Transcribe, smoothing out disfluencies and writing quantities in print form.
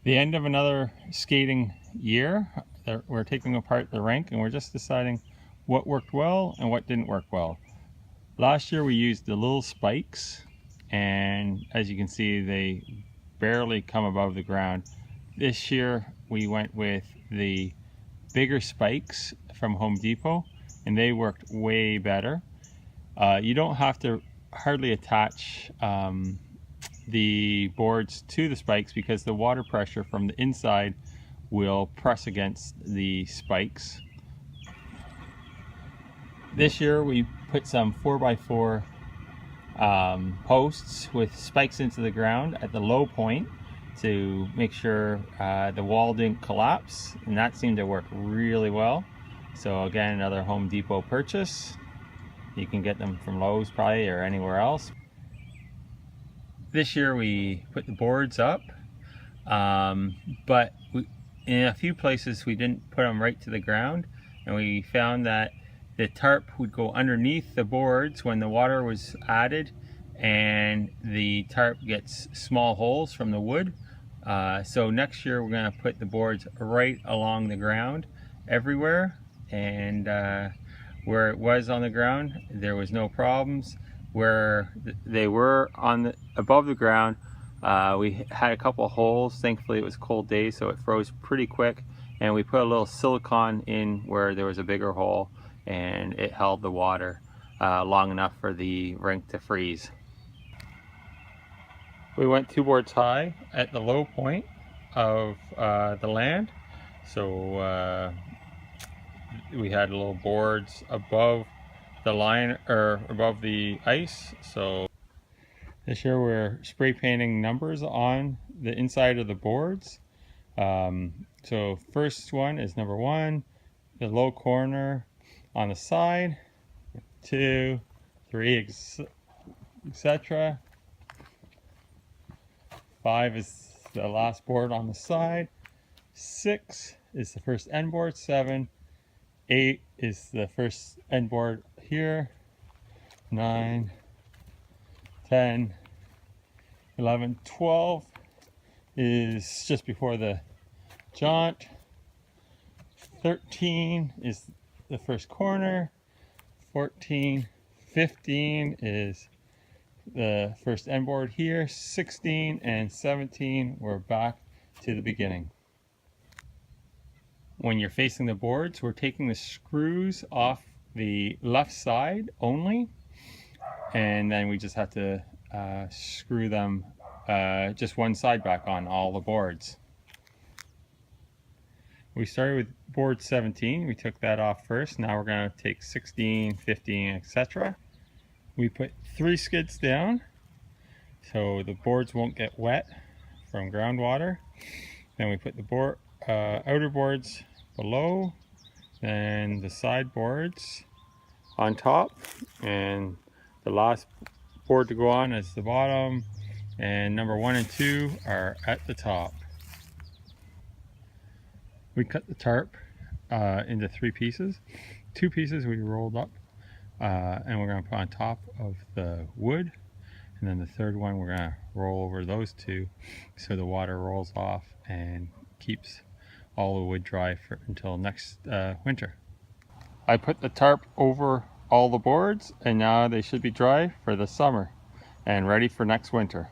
The end of another skating year. We're taking apart the rink and we're just deciding what worked well and what didn't work well. Last year we used the little spikes, and as you can see they barely come above the ground. This year we went with the bigger spikes from Home Depot and they worked way better. You don't have to hardly attach the boards to the spikes because the water pressure from the inside will press against the spikes. This year we put some 4x4 posts with spikes into the ground at the low point to make sure the wall didn't collapse, and that seemed to work really well. So again, another Home Depot purchase. You can get them from Lowe's probably or anywhere else. This year we put the boards up, but in a few places we didn't put them right to the ground, and we found that the tarp would go underneath the boards when the water was added, and the tarp gets small holes from the wood. So next year we're going to put the boards right along the ground everywhere, and where it was on the ground there was no problems. Where they were above the ground, we had a couple of holes. Thankfully it was a cold day, so it froze pretty quick, and we put a little silicone in where there was a bigger hole, and it held the water long enough for the rink to freeze. We went 2 boards high at the low point of the land, so we had little boards above the line or above the ice. So this year we're spray painting numbers on the inside of the boards. So first one is number 1, the low corner on the side, 2, 3, etc. 5 is the last board on the side, 6 is the first end board, 7, 8 is the first end board here, 9, 10, 11, 12 is just before the jaunt, 13 is the first corner, 14, 15 is the first end board here, 16 and 17 we're back to the beginning. When you're facing the boards, we're taking the screws off the left side only, and then we just have to screw them just one side back on all the boards. We started with board 17, we took that off first. Now we're going to take 16, 15, etc. We put 3 skids down so the boards won't get wet from groundwater. Then we put the outer boards below, then the side boards on top, and the last board to go on is the bottom, and number 1 and 2 are at the top. We cut the tarp into 3 pieces. 2 pieces we rolled up and we're going to put on top of the wood, and then the third one we're going to roll over those 2 so the water rolls off and keeps all the wood dry until next winter. I put the tarp over all the boards, and now they should be dry for the summer and ready for next winter.